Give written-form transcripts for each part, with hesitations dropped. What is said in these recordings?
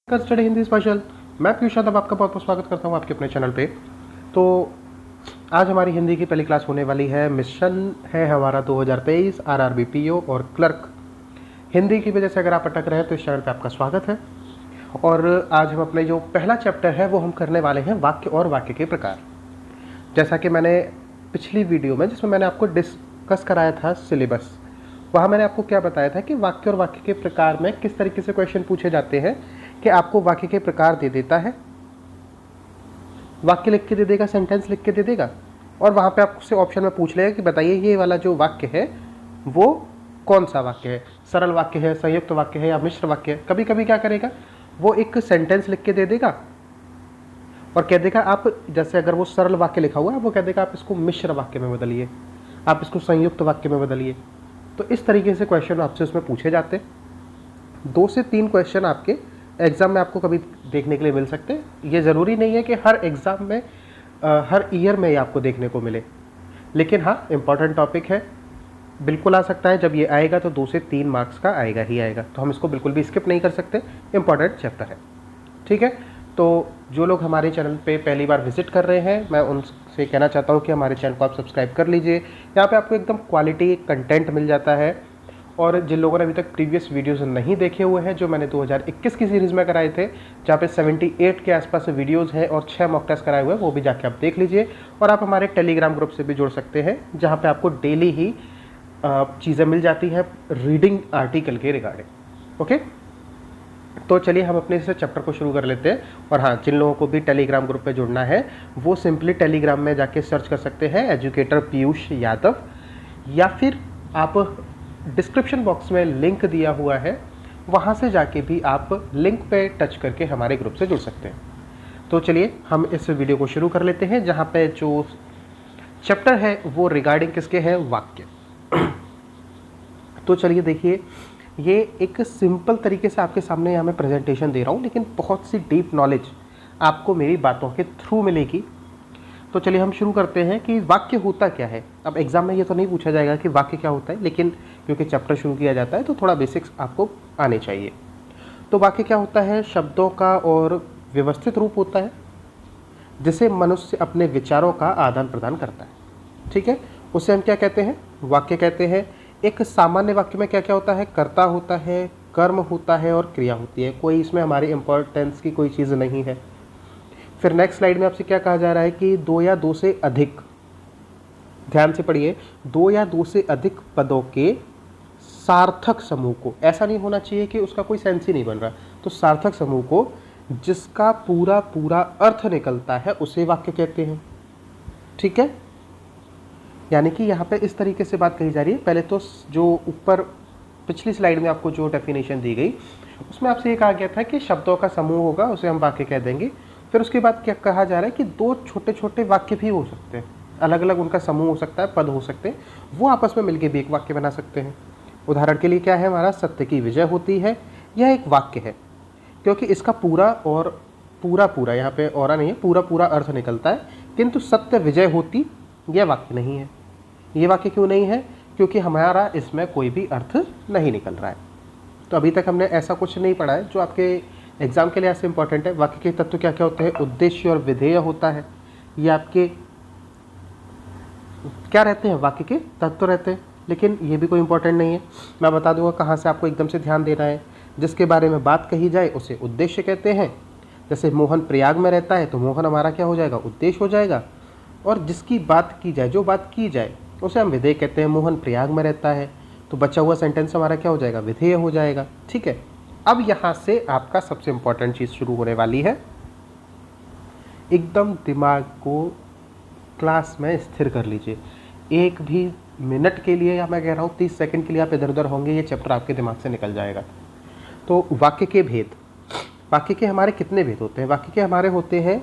Study Hindi special. मैं पीयूष यादव आपका बहुत बहुत स्वागत करता हूं आपके अपने चैनल पे। तो आज हमारी हिंदी की पहली क्लास होने वाली है। मिशन है हमारा 2023 आरआरबी पीओ और क्लर्क हिंदी की वजह से अगर आप अटक रहे हैं तो इस चैनल पे आपका स्वागत है। और आज हम अपने जो पहला चैप्टर है वो हम करने वाले हैं वाक्य और वाक्य के प्रकार। जैसा कि मैंने पिछली वीडियो में जिसमें मैंने आपको डिस्कस कराया था सिलेबस, वहाँ मैंने आपको क्या बताया था कि वाक्य और वाक्य के प्रकार में किस तरीके से क्वेश्चन पूछे जाते हैं कि आपको वाक्य के प्रकार दे देता है, वाक्य लिख के दे देगा, सेंटेंस लिख के दे देगा और वहाँ पे आपसे ऑप्शन में पूछ लेगा कि बताइए ये वाला जो वाक्य है वो कौन सा वाक्य है, सरल वाक्य है, संयुक्त वाक्य है या मिश्र वाक्य है। कभी कभी क्या करेगा वो एक सेंटेंस लिख के दे देगा और कह देगा आप, जैसे अगर वो सरल वाक्य लिखा हुआ है वो कह देगा आप इसको मिश्र वाक्य में बदलिए, आप इसको संयुक्त वाक्य में बदलिए। तो इस तरीके से क्वेश्चन आपसे उसमें पूछे जाते हैं। 2 से 3 क्वेश्चन आपके एग्ज़ाम में आपको कभी देखने के लिए मिल सकते हैं। ये ज़रूरी नहीं है कि हर एग्ज़ाम में हर ईयर में ये आपको देखने को मिले, लेकिन हाँ इम्पॉर्टेंट टॉपिक है, बिल्कुल आ सकता है। जब ये आएगा तो 2 से 3 मार्क्स का आएगा ही आएगा, तो हम इसको बिल्कुल भी स्किप नहीं कर सकते, इम्पॉर्टेंट चैप्टर है। ठीक है, तो जो लोग हमारे चैनल पे पहली बार विजिट कर रहे हैं मैं उनसे कहना चाहता हूँ कि हमारे चैनल को आप सब्सक्राइब कर लीजिए। यहाँ पे आपको एकदम क्वालिटी कंटेंट मिल जाता है। और जिन लोगों ने अभी तक प्रीवियस वीडियोस नहीं देखे हुए हैं, जो मैंने 2021 की सीरीज़ में कराए थे, जहाँ पे 78 के आसपास वीडियोस हैं और 6 मॉक टेस्ट कराए हुए हैं, वो भी जाके आप देख लीजिए। और आप हमारे टेलीग्राम ग्रुप से भी जुड़ सकते हैं, जहाँ पे आपको डेली ही चीज़ें मिल जाती हैं रीडिंग आर्टिकल के रिगार्डिंग। ओके, तो चलिए हम अपने इस चैप्टर को शुरू कर लेते हैं। और हाँ, जिन लोगों को भी टेलीग्राम ग्रुप पे जुड़ना है वो सिंपली टेलीग्राम में जाके सर्च कर सकते हैं एजुकेटर पीयूष यादव, या फिर आप डिस्क्रिप्शन बॉक्स में लिंक दिया हुआ है, वहाँ से जाके भी आप लिंक पे टच करके हमारे ग्रुप से जुड़ सकते हैं। तो चलिए हम इस वीडियो को शुरू कर लेते हैं, जहाँ पे जो चैप्टर है वो रिगार्डिंग किसके है, वाक्य। तो चलिए देखिए, ये एक सिंपल तरीके से आपके सामने यहाँ मैं प्रेजेंटेशन दे रहा हूँ, लेकिन बहुत सी डीप नॉलेज आपको मेरी बातों के थ्रू मिलेगी। तो चलिए हम शुरू करते हैं कि वाक्य होता क्या है। अब एग्जाम में ये तो नहीं पूछा जाएगा कि वाक्य क्या होता है, लेकिन क्योंकि चैप्टर शुरू किया जाता है तो थोड़ा बेसिक्स आपको आने चाहिए। तो वाक्य क्या होता है, शब्दों का और व्यवस्थित रूप होता है जिसे मनुष्य अपने विचारों का आदान प्रदान करता है। ठीक है, उसे हम क्या कहते हैं, वाक्य कहते हैं। एक सामान्य वाक्य में क्या क्या होता है, कर्ता होता है, कर्म होता है और क्रिया होती है। कोई इसमें हमारी इंपॉर्टेंस की कोई चीज़ नहीं है। फिर नेक्स्ट स्लाइड में आपसे क्या कहा जा रहा है कि 2 या 2 से अधिक, ध्यान से पढ़िए, 2 या 2 से अधिक पदों के सार्थक समूह को, ऐसा नहीं होना चाहिए कि उसका कोई सेंस ही नहीं बन रहा, तो सार्थक समूह को जिसका पूरा पूरा अर्थ निकलता है उसे वाक्य कहते हैं। ठीक है, यानी कि यहाँ पे इस तरीके से बात कही जा रही है। पहले तो जो ऊपर पिछली स्लाइड में आपको जो डेफिनेशन दी गई उसमें आपसे ये कहा गया था कि शब्दों का समूह होगा उसे हम वाक्य कह देंगे। फिर उसके बाद क्या कहा जा रहा है कि 2 छोटे छोटे वाक्य भी हो सकते हैं, अलग अलग उनका समूह हो सकता है, पद हो सकते हैं, वो आपस में मिलके भी एक वाक्य बना सकते हैं। उदाहरण के लिए क्या है हमारा, सत्य की विजय होती है, यह एक वाक्य है क्योंकि इसका पूरा और पूरा यहाँ पे और नहीं है, पूरा अर्थ निकलता है, किंतु सत्य विजय होती यह वाक्य नहीं है। ये वाक्य क्यों नहीं है, क्योंकि हमारा इसमें कोई भी अर्थ नहीं निकल रहा है। तो अभी तक हमने ऐसा कुछ नहीं पढ़ा है जो आपके एग्जाम के लिए ऐसे इंपॉर्टेंट है। वाक्य के तत्व क्या क्या होते हैं, उद्देश्य और विधेय होता है, ये आपके क्या रहते हैं, वाक्य के तत्व रहते हैं, लेकिन ये भी कोई इंपॉर्टेंट नहीं है। मैं बता दूंगा कहाँ से आपको एकदम से ध्यान देना है। जिसके बारे में बात कही जाए उसे उद्देश्य कहते हैं। जैसे मोहन प्रयाग में रहता है तो मोहन हमारा क्या हो जाएगा, उद्देश्य हो जाएगा। और जिसकी बात की जाए, जो बात की जाए, उसे हम विधेय कहते हैं। मोहन प्रयाग में रहता है तो बचा हुआ सेंटेंस हमारा क्या हो जाएगा, विधेय हो जाएगा। ठीक है, अब यहाँ से आपका सबसे इंपॉर्टेंट चीज़ शुरू होने वाली है। एकदम दिमाग को क्लास में स्थिर कर लीजिए। एक भी मिनट के लिए, या मैं कह रहा हूँ 30 सेकंड के लिए आप इधर उधर होंगे, ये चैप्टर आपके दिमाग से निकल जाएगा। तो वाक्य के भेद, वाक्य के हमारे कितने भेद होते हैं, वाक्य के हमारे होते हैं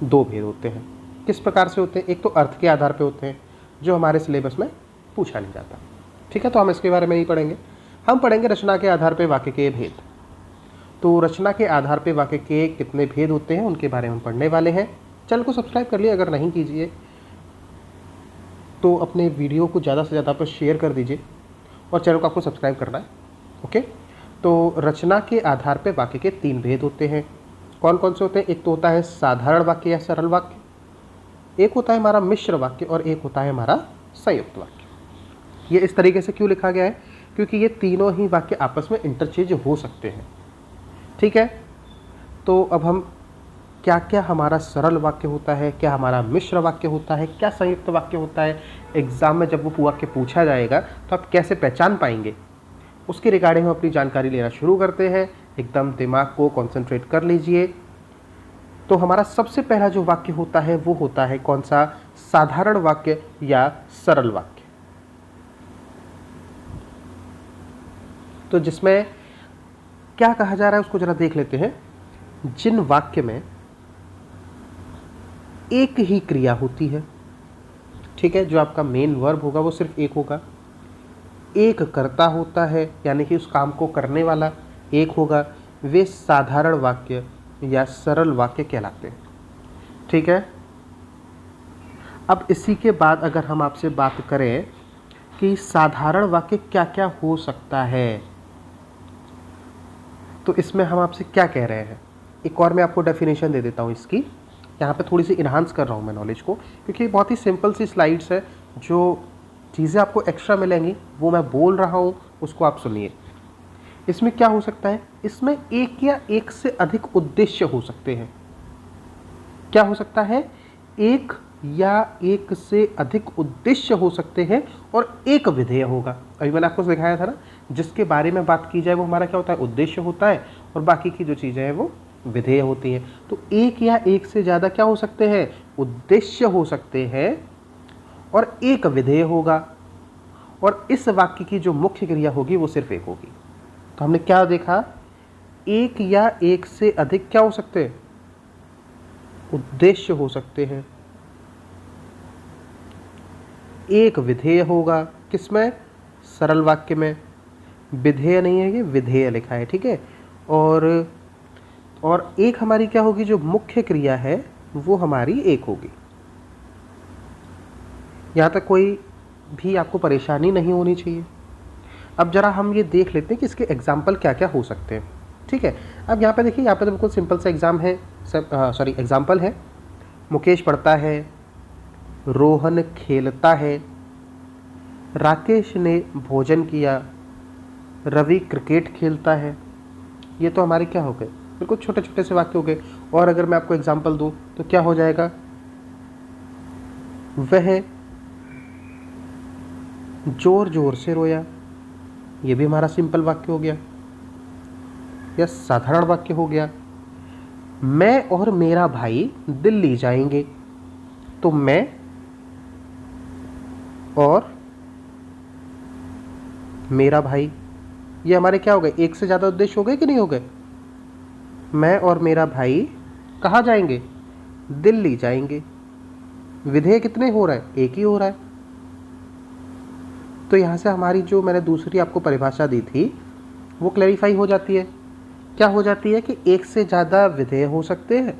2 भेद होते हैं। किस प्रकार से होते हैं, एक तो अर्थ के आधार पे होते हैं जो हमारे सिलेबस में पूछा नहीं जाता। ठीक है, तो हम इसके बारे में नहीं पढ़ेंगे, हम पढ़ेंगे रचना के आधार पे वाक्य के भेद। तो रचना के आधार पे वाक्य के कितने भेद होते हैं उनके बारे में हम पढ़ने वाले हैं। चैनल को सब्सक्राइब कर लिए, अगर नहीं कीजिए तो अपने वीडियो को ज़्यादा से ज़्यादा पर शेयर कर दीजिए और चैनल को आपको सब्सक्राइब करना है। ओके, तो रचना के आधार पे वाक्य के 3 भेद होते हैं। कौन कौन से होते हैं? एक तो होता है साधारण वाक्य या सरल वाक्य, एक होता है हमारा मिश्र वाक्य और एक होता है हमारा संयुक्त वाक्य। ये इस तरीके से क्यों लिखा गया है? क्योंकि ये तीनों ही वाक्य आपस में इंटरचेंज हो सकते हैं। ठीक है, तो अब हम क्या क्या हमारा सरल वाक्य होता है, क्या हमारा मिश्र वाक्य होता है, क्या संयुक्त वाक्य होता है, एग्जाम में जब वो वाक्य पूछा जाएगा तो आप कैसे पहचान पाएंगे, उसके रिगार्डिंग हम अपनी जानकारी लेना शुरू करते हैं। एकदम दिमाग को कंसंट्रेट कर लीजिए। तो हमारा सबसे पहला जो वाक्य होता है वो होता है कौन सा? साधारण वाक्य या सरल वाक्य। तो जिसमें क्या कहा जा रहा है उसको जरा देख लेते हैं। जिन वाक्य में एक ही क्रिया होती है, ठीक है, जो आपका मेन वर्ब होगा वो सिर्फ एक होगा, एक कर्ता होता है यानी कि उस काम को करने वाला एक होगा, वे साधारण वाक्य या सरल वाक्य कहलाते हैं। ठीक है, अब इसी के बाद अगर हम आपसे बात करें कि साधारण वाक्य क्या क्या हो सकता है, तो इसमें हम आपसे क्या कह रहे हैं? एक और मैं आपको डेफिनेशन दे देता हूँ इसकी। यहाँ पे थोड़ी सी इन्हांस कर रहा हूँ मैं नॉलेज को, क्योंकि बहुत ही सिंपल सी स्लाइड्स है। जो चीज़ें आपको एक्स्ट्रा मिलेंगी वो मैं बोल रहा हूँ, उसको आप सुनिए। इसमें क्या हो सकता है? इसमें एक या एक से अधिक उद्देश्य हो सकते हैं। क्या हो सकता है? एक या एक से अधिक उद्देश्य हो सकते हैं और एक विधेय होगा। अभी मैंने आपको दिखाया था ना, जिसके बारे में बात की जाए वो हमारा क्या होता है? उद्देश्य होता है, और बाकी की जो चीज़ें हैं वो विधेय होती हैं। तो एक या एक से ज़्यादा क्या हो सकते हैं? उद्देश्य हो सकते हैं और एक विधेय होगा, और इस वाक्य की जो मुख्य क्रिया होगी वो सिर्फ एक होगी। तो हमने क्या देखा? एक या एक से अधिक क्या हो सकते हैं? उद्देश्य हो सकते हैं। एक विधेय होगा, किसमें? सरल वाक्य में। विधेय नहीं है, ये विधेय लिखा है, ठीक है। और एक हमारी क्या होगी? जो मुख्य क्रिया है वो हमारी एक होगी। यहाँ तक कोई भी आपको परेशानी नहीं होनी चाहिए। अब जरा हम ये देख लेते हैं कि इसके एग्जाम्पल क्या क्या हो सकते हैं। ठीक है, अब यहाँ पे देखिए, यहाँ पे तो बिल्कुल सिंपल सा एग्जाम्पल है। मुकेश पढ़ता है, रोहन खेलता है, राकेश ने भोजन किया, रवि क्रिकेट खेलता है। ये तो हमारे क्या हो गए? बिल्कुल छोटे छोटे से वाक्य हो गए। और अगर मैं आपको एग्जाम्पल दूं तो क्या हो जाएगा? वह जोर जोर से रोया, ये भी हमारा सिंपल वाक्य हो गया या साधारण वाक्य हो गया। मैं और मेरा भाई दिल्ली जाएंगे, तो मैं और मेरा भाई, ये हमारे क्या हो गए? एक से ज़्यादा उद्देश्य हो गए कि नहीं हो गए? मैं और मेरा भाई कहाँ जाएंगे? दिल्ली जाएंगे। विधेय कितने हो रहा है? एक ही हो रहा है। तो यहाँ से हमारी जो मैंने दूसरी आपको परिभाषा दी थी वो क्लैरिफाई हो जाती है। क्या हो जाती है? कि एक से ज़्यादा विधेय हो सकते हैं,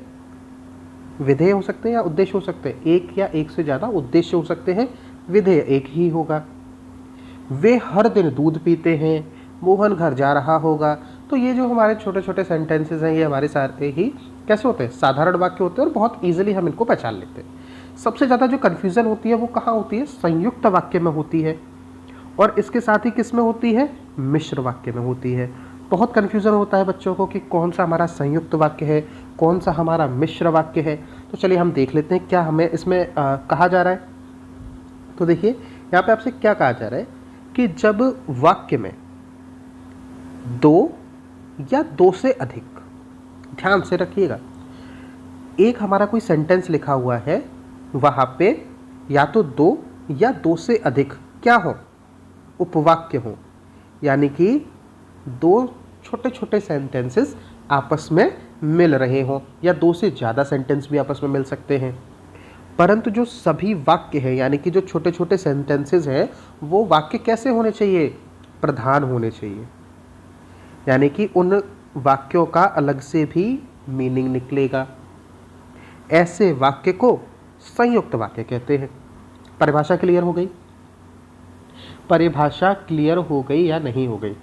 विधेय हो सकते हैं या उद्देश्य हो सकते हैं। एक या एक से ज़्यादा उद्देश्य हो सकते हैं, विधेय एक ही होगा। वे हर दिन दूध पीते हैं, मोहन घर जा रहा होगा। तो ये जो हमारे छोटे छोटे सेंटेंसेस हैं ये हमारे सारे ही कैसे होते हैं? साधारण वाक्य होते हैं, और बहुत ईजिली हम इनको पहचान लेते हैं। सबसे ज़्यादा जो कन्फ्यूज़न होती है वो कहाँ होती है? संयुक्त वाक्य में होती है, और इसके साथ ही किस में होती है? मिश्र वाक्य में होती है। बहुत कन्फ्यूज़न होता है बच्चों को कि कौन सा हमारा संयुक्त वाक्य है, कौन सा हमारा मिश्र वाक्य है। तो चलिए हम देख लेते हैं क्या हमें इसमें कहा जा रहा है। तो देखिए यहाँ पे आपसे क्या कहा जा रहा है कि जब वाक्य में दो या दो से अधिक, ध्यान से रखिएगा, एक हमारा कोई सेंटेंस लिखा हुआ है, वहाँ पे या तो दो या दो से अधिक क्या हो? उपवाक्य हो, यानी कि दो छोटे छोटे सेंटेंसेस आपस में मिल रहे हों, या दो से ज़्यादा सेंटेंस भी आपस में मिल सकते हैं। परंतु जो सभी वाक्य हैं, यानी कि जो छोटे छोटे सेंटेंसेस हैं, वो वाक्य कैसे होने चाहिए? प्रधान होने चाहिए, यानी कि उन वाक्यों का अलग से भी मीनिंग निकलेगा। ऐसे वाक्य को संयुक्त वाक्य कहते हैं। परिभाषा क्लियर हो गई? परिभाषा क्लियर हो गई या नहीं हो गई?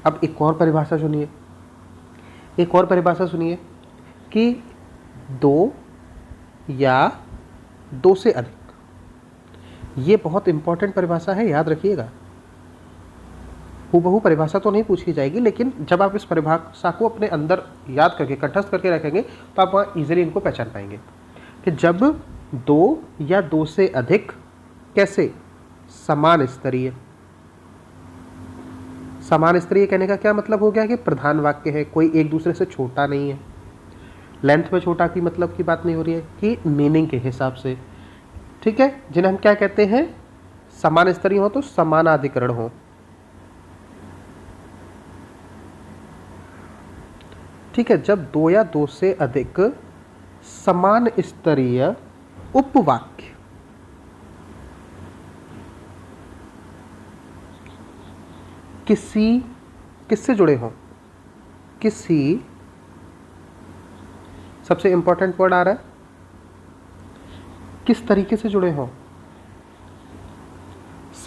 अब एक और परिभाषा सुनिए, एक और परिभाषा सुनिए कि दो या दो से अधिक, ये बहुत इंपॉर्टेंट परिभाषा है, याद रखिएगा। हूबहू परिभाषा तो नहीं पूछी जाएगी, लेकिन जब आप इस परिभाषा को अपने अंदर याद करके कंठस्थ करके रखेंगे तो आप वहाँ इजीली इनको पहचान पाएंगे कि जब दो या दो से अधिक कैसे समान स्तरीय, समान स्तरीय कहने का क्या मतलब हो गया कि प्रधान वाक्य है, कोई एक दूसरे से छोटा नहीं है, लेंथ में छोटा की मतलब की बात नहीं हो रही है कि मीनिंग के हिसाब से, ठीक है, जिन्हें हम क्या कहते हैं, समान स्तरीय हो तो समानाधिकरण हो, ठीक है। जब दो या दो से अधिक समान स्तरीय उपवाक्य किससे जुड़े हों, किसी, सबसे इंपॉर्टेंट वर्ड आ रहा है, किस तरीके से जुड़े हों,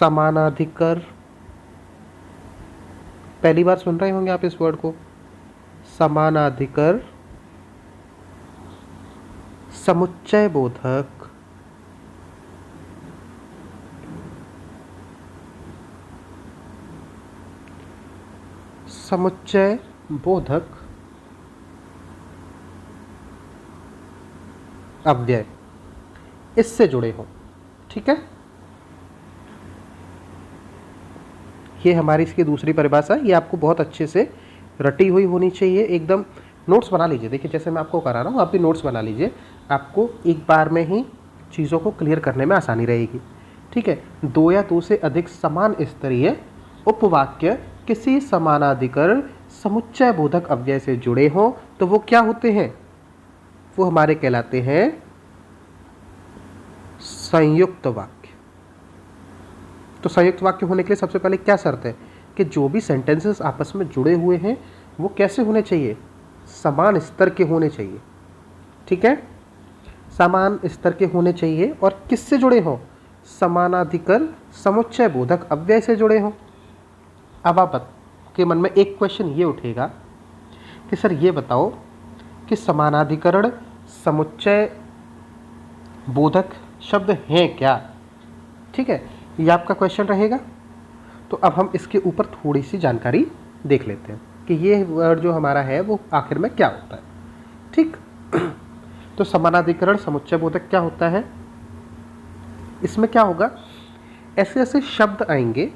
समानाधिकर, पहली बार सुन रहे होंगे आप इस वर्ड को, समानाधिकर समुच्चय बोधक, समुच्चय बोधक अव्यय, इससे जुड़े हो, ठीक है। ये हमारी इसकी दूसरी परिभाषा, ये आपको बहुत अच्छे से रटी हुई होनी चाहिए, एकदम नोट्स बना लीजिए। देखिए जैसे मैं आपको करा रहा हूँ, आप भी नोट्स बना लीजिए, आपको एक बार में ही चीज़ों को क्लियर करने में आसानी रहेगी, ठीक है। दो या दो से अधिक समान स्तरीय उपवाक्य किसी समानाधिकरण समुच्चय बोधक अव्यय से जुड़े हों तो वो क्या होते हैं, वो हमारे कहलाते हैं संयुक्त वाक्य। तो संयुक्त वाक्य होने के लिए सबसे पहले क्या शर्त है कि जो भी सेंटेंसेस आपस में जुड़े हुए हैं वो कैसे होने चाहिए, समान स्तर के होने चाहिए, ठीक है, समान स्तर के होने चाहिए और किससे जुड़े हों, समानाधिकरण समुच्चय बोधक अव्यय से जुड़े हों। अब आप के मन में एक क्वेश्चन ये उठेगा कि सर ये बताओ कि समानाधिकरण समुच्चय बोधक शब्द हैं क्या, ठीक है, ये आपका क्वेश्चन रहेगा। तो अब हम इसके ऊपर थोड़ी सी जानकारी देख लेते हैं कि ये वर्ड जो हमारा है वो आखिर में क्या होता है, ठीक। तो समानाधिकरण समुच्चय बोधक क्या होता है, इसमें क्या होगा, ऐसे ऐसे शब्द आएंगे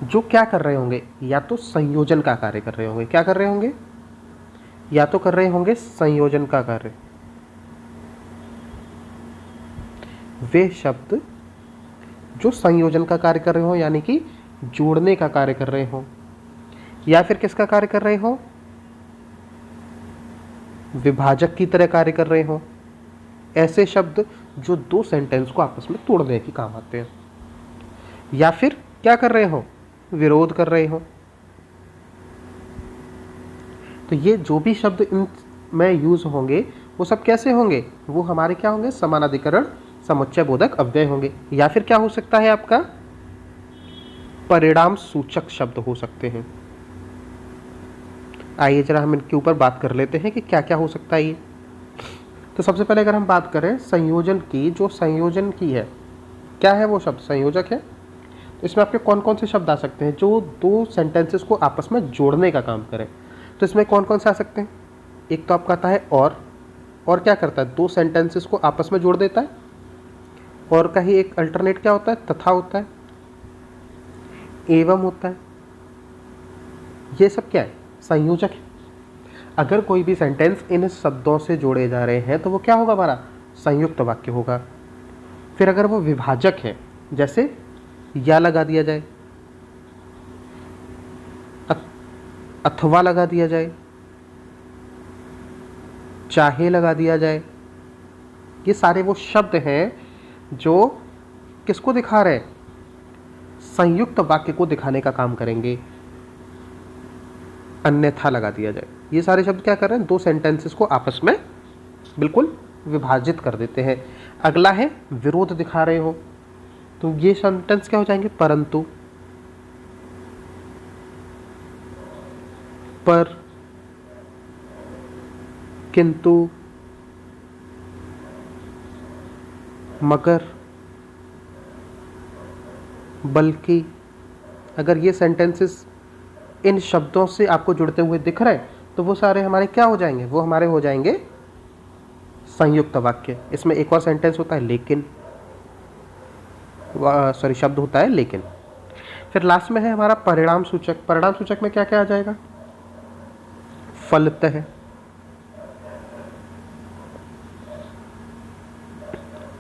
जो क्या कर रहे होंगे, या तो संयोजन का कार्य कर रहे होंगे, क्या कर रहे होंगे, या तो कर रहे होंगे संयोजन का कार्य, वे शब्द जो संयोजन का कार्य कर रहे हो यानी कि जोड़ने का कार्य कर रहे हो, या फिर किसका कार्य कर रहे हो, विभाजक की तरह कार्य कर रहे हो, ऐसे शब्द जो दो सेंटेंस को आपस में तोड़ने के काम आते हैं, या फिर क्या कर रहे हो, विरोध कर रहे हो। तो ये जो भी शब्द इन में यूज होंगे वो सब कैसे होंगे, वो हमारे क्या होंगे, समानाधिकरण समुच्चय बोधक अव्यय होंगे, या फिर क्या हो सकता है आपका, परिणाम सूचक शब्द हो सकते हैं। आइए जरा हम इनके ऊपर बात कर लेते हैं कि क्या क्या हो सकता है ये। तो सबसे पहले अगर हम बात करें संयोजन की, जो संयोजन की है, क्या है वो शब्द, संयोजक है। तो इसमें आपके कौन कौन से शब्द आ सकते हैं जो दो सेंटेंसेस को आपस में जोड़ने का काम करें, तो इसमें कौन कौन से आ सकते हैं, एक तो आपका आता है और क्या करता है, दो सेंटेंसेस को आपस में जोड़ देता है, और का ही एक अल्टरनेट क्या होता है, तथा होता है, एवं होता है, ये सब क्या है, संयोजक है। अगर कोई भी सेंटेंस इन शब्दों से जोड़े जा रहे हैं तो वो क्या होगा, हमारा संयुक्त वाक्य होगा। फिर अगर वो विभाजक है, जैसे या लगा दिया जाए, अथवा लगा दिया जाए, चाहे लगा दिया जाए, ये सारे वो शब्द हैं जो किसको दिखा रहे हैं, संयुक्त वाक्य को दिखाने का काम करेंगे। अन्यथा लगा दिया जाए, ये सारे शब्द क्या कर रहे हैं, दो सेंटेंसेस को आपस में बिल्कुल विभाजित कर देते हैं। अगला है विरोध दिखा रहे हो, तो ये सेंटेंस क्या हो जाएंगे, परंतु, पर, किंतु, मगर, बल्कि, अगर ये सेंटेंसेस इन शब्दों से आपको जुड़ते हुए दिख रहे हैं तो वो सारे हमारे क्या हो जाएंगे, वो हमारे हो जाएंगे संयुक्त वाक्य। इसमें एक और सेंटेंस होता है लेकिन, सॉरी शब्द होता है लेकिन। फिर लास्ट में है हमारा परिणाम सूचक। परिणाम सूचक में क्या क्या आ जाएगा, फलतः,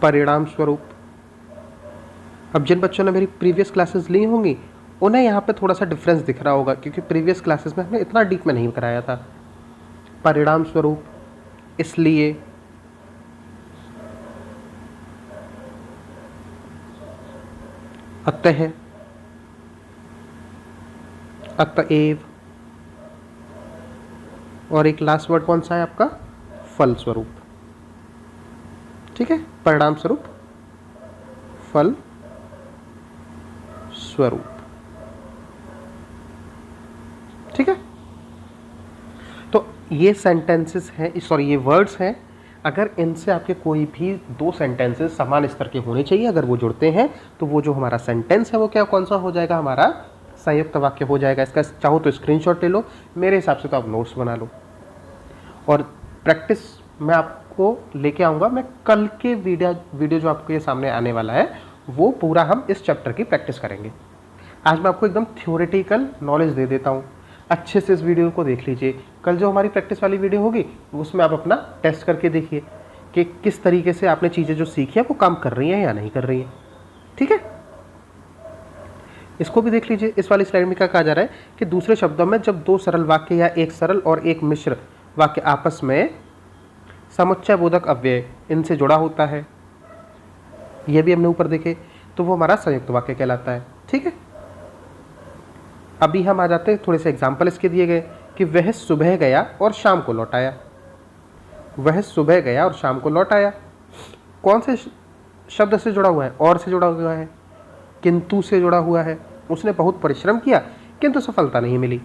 परिणाम स्वरूप। अब जिन बच्चों ने मेरी प्रीवियस क्लासेस ली होंगी उन्हें यहाँ पे थोड़ा सा डिफरेंस दिख रहा होगा, क्योंकि प्रीवियस क्लासेस में हमने इतना डीप में नहीं कराया था। परिणाम स्वरूप, इसलिए, अतः, अतएव, और एक लास्ट वर्ड कौन सा है आपका, फल स्वरूप। ठीक है, परिणाम स्वरूप, फल स्वरूप। ठीक है, तो ये सेंटेंसेस हैं, सॉरी ये वर्ड्स हैं। अगर इनसे आपके कोई भी दो सेंटेंसेस समान स्तर के होने चाहिए, अगर वो जुड़ते हैं तो वो जो हमारा सेंटेंस है वो क्या कौन सा हो जाएगा, हमारा संयुक्त वाक्य हो जाएगा। इसका चाहो तो स्क्रीनशॉट ले लो, मेरे हिसाब से तो आप नोट्स बना लो। और प्रैक्टिस मैं आपको लेके आऊँगा, मैं कल के वीडियो जो आपको ये सामने आने वाला है वो पूरा हम इस चैप्टर की प्रैक्टिस करेंगे। आज मैं आपको एकदम थ्योरेटिकल नॉलेज दे देता हूँ, अच्छे से इस वीडियो को देख लीजिए। कल जो हमारी प्रैक्टिस वाली वीडियो होगी उसमें आप अपना टेस्ट करके देखिए कि किस तरीके से आपने चीज़ें जो सीखी हैं वो काम कर रही हैं या नहीं कर रही हैं। ठीक है, इसको भी देख लीजिए। इस वाली स्लाइड में क्या कहा जा रहा है कि दूसरे शब्दों में जब दो सरल वाक्य या एक सरल और एक मिश्र वाक्य आपस में समुच्चय बोधक अव्यय इनसे जुड़ा होता है, यह भी हमने ऊपर देखे, तो वो हमारा संयुक्त वाक्य कहलाता है। ठीक है, अभी हम आ जाते हैं, थोड़े से एग्जाम्पल इसके दिए गए कि वह सुबह गया और शाम को लौट आया। वह सुबह गया और शाम को लौट आया कौन से शब्द से जुड़ा हुआ है, और से जुड़ा हुआ है, किंतु से जुड़ा हुआ है। उसने बहुत परिश्रम किया किंतु सफलता नहीं मिली।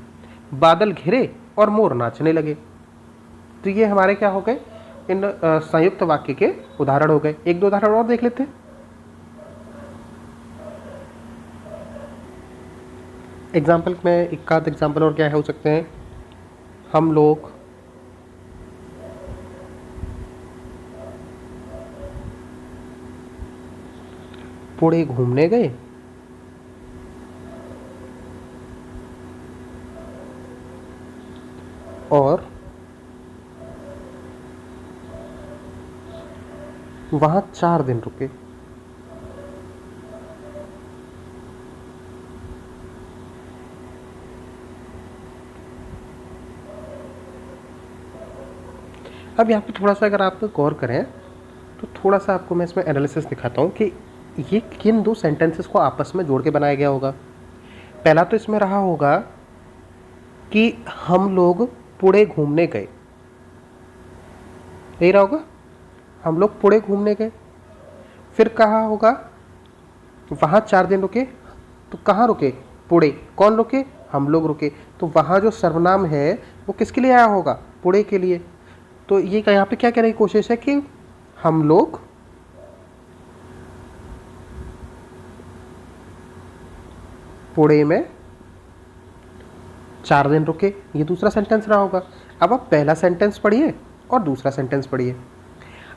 बादल घिरे और मोर नाचने लगे। तो ये हमारे क्या हो गए, इन संयुक्त वाक्य के उदाहरण हो गए। एक दो उदाहरण और देख लेते हैं। एग्जाम्पल में एक आध एग्जाम्पल और क्या हो सकते हैं, हम लोग पुणे घूमने गए और वहां 4 दिन रुके। अब यहाँ पे थोड़ा सा अगर आप गौर करें तो थोड़ा सा आपको मैं इसमें एनालिसिस दिखाता हूँ कि ये किन दो सेंटेंसेस को आपस में जोड़ के बनाया गया होगा। पहला तो इसमें रहा होगा कि हम लोग पुणे घूमने गए, यही रहा होगा, हम लोग पुणे घूमने गए। फिर कहा होगा वहाँ 4 दिन रुके, तो कहाँ रुके, पुणे। कौन रुके, हम लोग रुके। तो वहाँ जो सर्वनाम है वो किसके लिए आया होगा, पुणे के लिए। तो ये यहाँ पे क्या कहने की कोशिश है कि हम लोग पुणे में 4 दिन रुके, ये दूसरा सेंटेंस रहा होगा। अब आप पहला सेंटेंस पढ़िए और दूसरा सेंटेंस पढ़िए।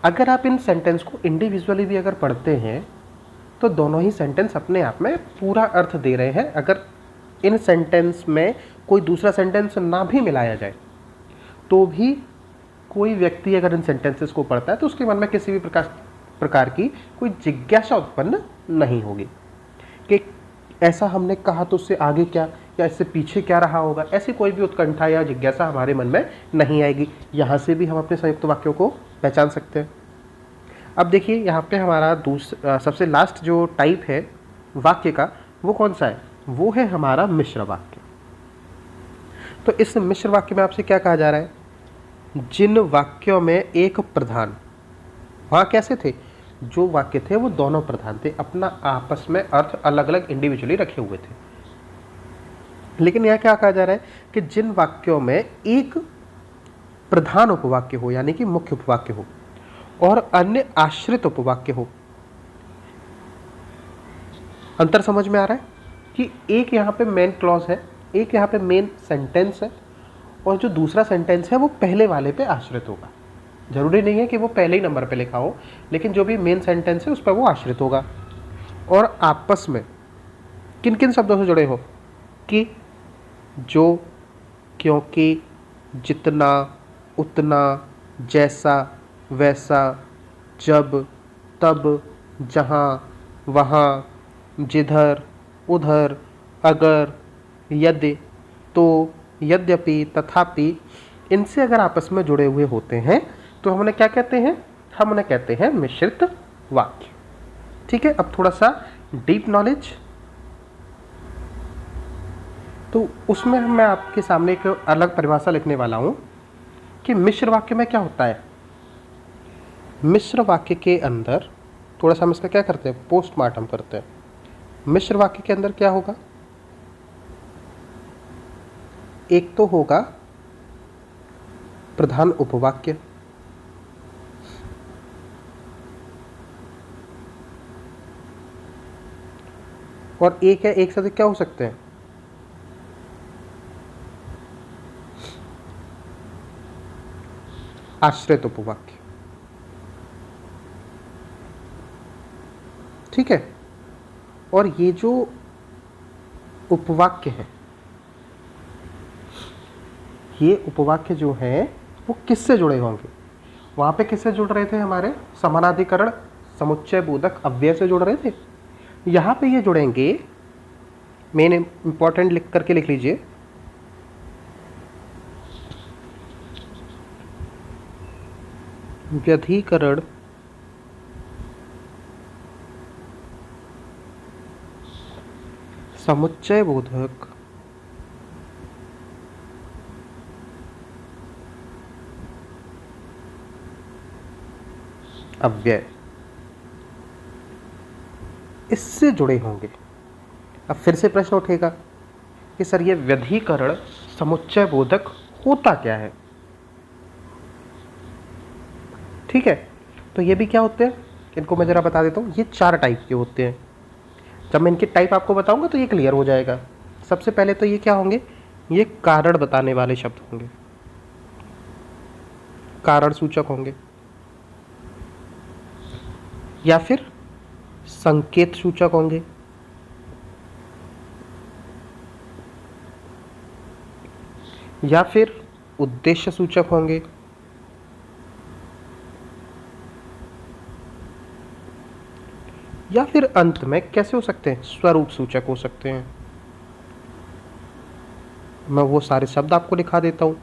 अगर आप इन सेंटेंस को इंडिविजुअली भी अगर पढ़ते हैं तो दोनों ही सेंटेंस अपने आप में पूरा अर्थ दे रहे हैं। अगर इन सेंटेंस में कोई दूसरा सेंटेंस ना भी मिलाया जाए तो भी कोई व्यक्ति अगर इन सेंटेंसेस को पढ़ता है तो उसके मन में किसी भी प्रकार की कोई जिज्ञासा उत्पन्न नहीं होगी कि ऐसा हमने कहा तो उससे आगे क्या या इससे पीछे क्या रहा होगा। ऐसी कोई भी उत्कंठा या जिज्ञासा हमारे मन में नहीं आएगी। यहाँ से भी हम अपने संयुक्त वाक्यों को पहचान सकते हैं। अब देखिए यहाँ पे हमारा सबसे लास्ट जो टाइप है वाक्य का वो कौन सा है, वो है हमारा मिश्र वाक्य। तो इस मिश्र वाक्य में आपसे क्या कहा जा रहा है, जिन वाक्यों में एक प्रधान, वहाँ कैसे थे, जो वाक्य थे वो दोनों प्रधान थे, अपना आपस में अर्थ अलग अलग इंडिविजुअली रखे हुए थे। लेकिन यहाँ क्या कहा जा रहा है कि जिन वाक्यों में एक प्रधान उपवाक्य हो यानी कि मुख्य उपवाक्य हो और अन्य आश्रित उपवाक्य हो। अंतर समझ में आ रहा है कि एक यहाँ पे मेन क्लॉज है, एक यहाँ पे मेन सेंटेंस है, और जो दूसरा सेंटेंस है वो पहले वाले पे आश्रित होगा। जरूरी नहीं है कि वो पहले ही नंबर पे लिखा हो, लेकिन जो भी मेन सेंटेंस है उस पर वो आश्रित होगा। और आपस में किन किन शब्दों से जुड़े हो? कि, जो, क्योंकि, जितना, उतना, जैसा, वैसा, जब, तब, जहाँ, वहाँ, जिधर, उधर, अगर, यदि, तो, यद्यपि, तथापि, इनसे अगर आपस में जुड़े हुए होते हैं तो हम उन्हें क्या कहते हैं? हम उन्हें कहते हैं मिश्रित वाक्य। ठीक है, अब थोड़ा सा डीप नॉलेज, तो उसमें मैं आपके सामने एक अलग परिभाषा लिखने वाला हूं कि मिश्र वाक्य में क्या होता है। मिश्र वाक्य के अंदर थोड़ा सा हम इसका क्या करते हैं, पोस्टमार्टम करते हैं। मिश्र वाक्य के अंदर क्या होगा? एक तो होगा प्रधान उपवाक्य, और एक है, एक से अधिक क्या हो सकते हैं? आश्रित उपवाक्य। ठीक है, और ये जो उपवाक्य है, ये उपवाक्य जो है वो किससे जुड़े होंगे? वहां पे किससे जुड़ रहे थे? हमारे समानाधिकरण, समुच्चय बोधक, अव्यय से जुड़ रहे थे। यहां पे ये जुड़ेंगे, मेन इंपॉर्टेंट लिख करके लिख लीजिए, व्यधिकरण, समुच्चय बोधक, अव्यय, इससे जुड़े होंगे। अब फिर से प्रश्न उठेगा कि सर ये व्यधिकरण, समुच्चय बोधक होता क्या है? ठीक है, तो ये भी क्या होते हैं, इनको मैं जरा बता देता हूँ। ये 4 टाइप के होते हैं। जब मैं इनके टाइप आपको बताऊंगा तो ये क्लियर हो जाएगा। सबसे पहले तो ये क्या होंगे? ये कारण बताने वाले शब्द होंगे, कारण सूचक होंगे, या फिर संकेत सूचक होंगे, या फिर उद्देश्य सूचक होंगे, या फिर अंत में कैसे हो सकते हैं? स्वरूप सूचक हो सकते हैं। मैं वो सारे शब्द आपको लिखा देता हूं।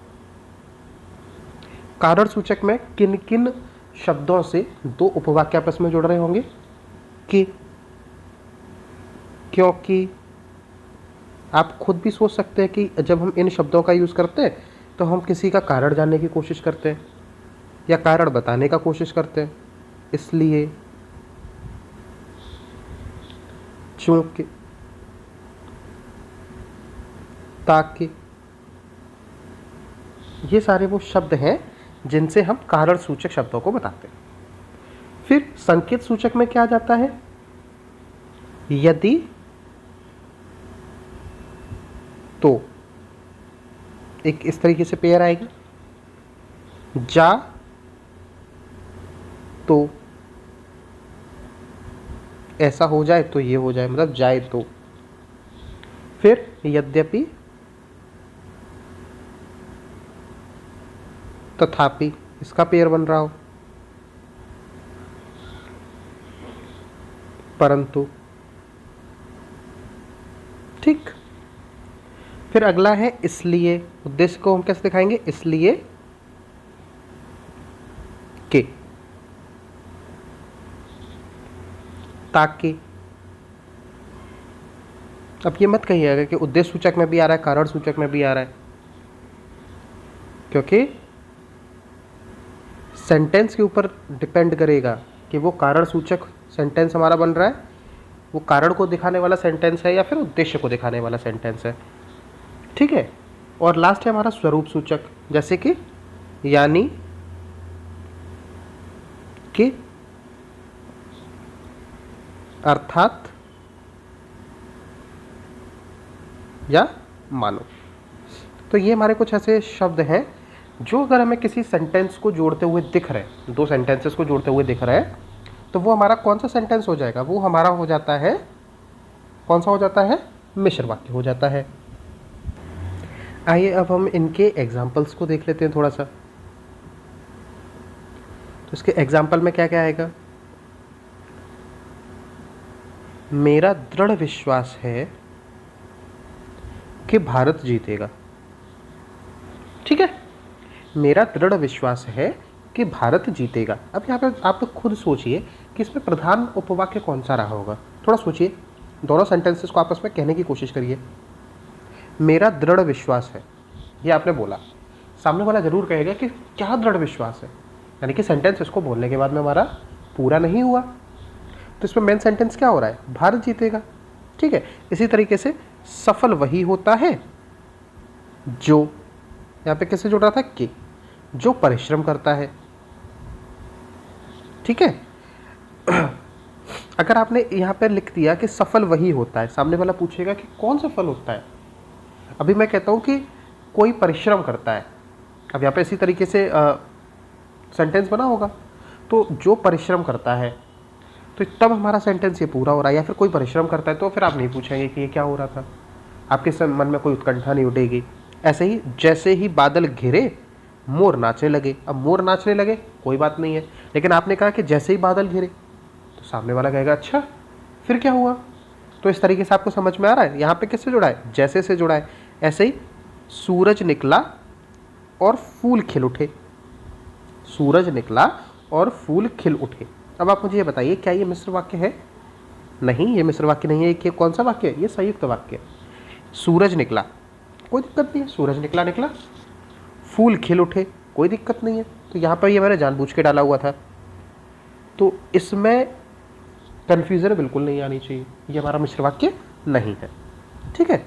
कारण सूचक में किन किन शब्दों से 2 उपवाक्य आपस में जुड़ रहे होंगे? कि, क्योंकि। आप खुद भी सोच सकते हैं कि जब हम इन शब्दों का यूज करते हैं तो हम किसी का कारण जानने की कोशिश करते हैं या कारण बताने का कोशिश करते हैं। इसलिए, चूंकि, ताकि, ये सारे वो शब्द हैं जिनसे हम कारण सूचक शब्दों को बताते हैं। फिर संकेत सूचक में क्या आ जाता है? यदि, तो, एक इस तरीके से पेयर आएगी, जा, तो, ऐसा हो जाए तो ये हो जाए, मतलब जाए तो। फिर यद्यपि, तथापि, इसका पेयर बन रहा हो, परंतु। ठीक, फिर अगला है इसलिए। उद्देश्य को हम कैसे दिखाएंगे? इसलिए के, ताकि। अब ये मत कहिएगा कि उद्देश्य सूचक में भी आ रहा है, कारण सूचक में भी आ रहा है, क्योंकि सेंटेंस के ऊपर डिपेंड करेगा कि वो कारण सूचक सेंटेंस हमारा बन रहा है, वो कारण को दिखाने वाला सेंटेंस है या फिर उद्देश्य को दिखाने वाला सेंटेंस है। ठीक है। और लास्ट है हमारा स्वरूप सूचक, जैसे कि यानी कि, अर्थात या मानो। तो ये हमारे कुछ ऐसे शब्द हैं जो अगर हमें किसी सेंटेंस को जोड़ते हुए दिख रहे हैं, दो सेंटेंसेस को जोड़ते हुए दिख रहे हैं, तो वो हमारा कौन सा सेंटेंस हो जाएगा? वो हमारा हो जाता है, कौन सा हो जाता है? मिश्र वाक्य हो जाता है। आइए अब हम इनके एग्जाम्पल्स को देख लेते हैं थोड़ा सा। तो इसके एग्जाम्पल में क्या क्या आएगा? मेरा दृढ़ विश्वास है कि भारत जीतेगा। ठीक है, मेरा दृढ़ विश्वास है कि भारत जीतेगा। अब यहाँ पे आप लोग खुद सोचिए कि इसमें प्रधान उपवाक्य कौन सा रहा होगा। थोड़ा सोचिए, दोनों सेंटेंसेस को आपस में कहने की कोशिश करिए। मेरा दृढ़ विश्वास है, ये आपने बोला, सामने वाला जरूर कहेगा कि क्या दृढ़ विश्वास है, यानी कि सेंटेंस इसको बोलने के बाद में हमारा पूरा नहीं हुआ। तो इसमें मेन सेंटेंस क्या हो रहा है? भारत जीतेगा। ठीक है, इसी तरीके से सफल वही होता है जो, यहाँ पे किससे जुड़ रहा था? कि, जो परिश्रम करता है। ठीक है, अगर आपने यहाँ पे लिख दिया कि सफल वही होता है, सामने वाला पूछेगा कि कौन सफल होता है। अभी मैं कहता हूँ कि कोई परिश्रम करता है, अब यहाँ पे इसी तरीके से सेंटेंस बना होगा, तो जो परिश्रम करता है, तो तब हमारा सेंटेंस ये पूरा हो रहा है। या फिर कोई परिश्रम करता है तो फिर आप नहीं पूछेंगे कि ये क्या हो रहा था, आपके मन में कोई उत्कंठा नहीं उठेगी। ऐसे ही जैसे ही बादल घिरे मोर नाचने लगे। अब मोर नाचने लगे कोई बात नहीं है, लेकिन आपने कहा कि जैसे ही बादल घिरे, तो सामने वाला कहेगा अच्छा फिर क्या हुआ। तो इस तरीके से आपको समझ में आ रहा है यहाँ पे किससे जुड़ा है? जैसे से जुड़ा है। ऐसे ही सूरज निकला और फूल खिल उठे। सूरज निकला और फूल खिल उठे। अब आप मुझे ये बताइए, क्या ये मिश्र वाक्य है? नहीं, ये मिश्र वाक्य नहीं है। ये कौन सा वाक्य है? ये संयुक्त वाक्य है। सूरज निकला, कोई दिक्कत नहीं है, सूरज निकला निकला। फूल खिल उठे, कोई दिक्कत नहीं है। तो यहाँ पर ये मैंने जानबूझ के डाला हुआ था, तो इसमें कन्फ्यूज़न बिल्कुल नहीं आनी चाहिए, ये हमारा मिश्र वाक्य नहीं है। ठीक है,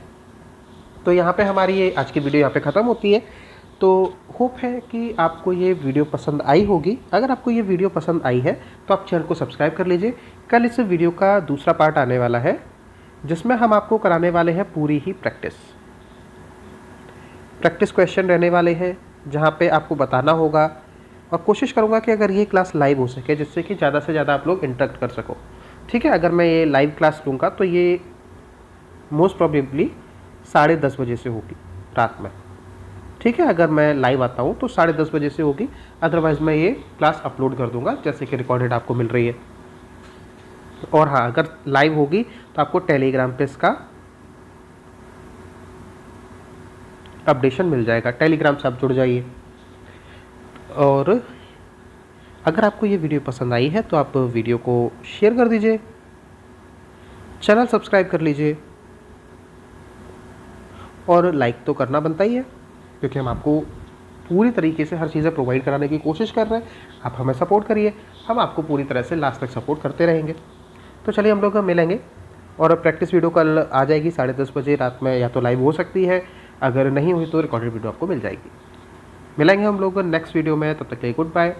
तो यहाँ पे हमारी ये आज की वीडियो यहाँ पे ख़त्म होती है। तो होप है कि आपको ये वीडियो पसंद आई होगी। अगर आपको ये वीडियो पसंद आई है तो आप चैनल को सब्सक्राइब कर लीजिए। कल इस वीडियो का दूसरा पार्ट आने वाला है, जिसमें हम आपको कराने वाले हैं पूरी ही प्रैक्टिस क्वेश्चन रहने वाले हैं, जहाँ पे आपको बताना होगा। और कोशिश करूँगा कि अगर ये क्लास लाइव हो सके, जिससे कि ज़्यादा से ज़्यादा आप लोग इंटरेक्ट कर सको। ठीक है, अगर मैं ये लाइव क्लास लूँगा तो ये मोस्ट प्रोबेबली 10:30 बजे से होगी रात में। ठीक है, अगर मैं लाइव आता हूँ तो 10:30 बजे से होगी, अदरवाइज़ मैं ये क्लास अपलोड कर दूँगा जैसे कि रिकॉर्डेड आपको मिल रही है। और हाँ, अगर लाइव होगी तो आपको टेलीग्राम पे इसका अपडेशन मिल जाएगा, टेलीग्राम से आप जुड़ जाइए। और अगर आपको ये वीडियो पसंद आई है तो आप वीडियो को शेयर कर दीजिए, चैनल सब्सक्राइब कर लीजिए, और लाइक तो करना बनता ही है, क्योंकि हम आपको पूरी तरीके से हर चीज़ें प्रोवाइड कराने की कोशिश कर रहे हैं। आप हमें सपोर्ट करिए, हम आपको पूरी तरह से लास्ट तक सपोर्ट करते रहेंगे। तो चलिए हम लोग मिलेंगे, और प्रैक्टिस वीडियो कल आ जाएगी 10:30 बजे रात में, या तो लाइव हो सकती है, अगर नहीं हुई तो रिकॉर्डेड वीडियो आपको मिल जाएगी। मिलेंगे हम लोग नेक्स्ट वीडियो में, तब तक के लिए गुड बाय।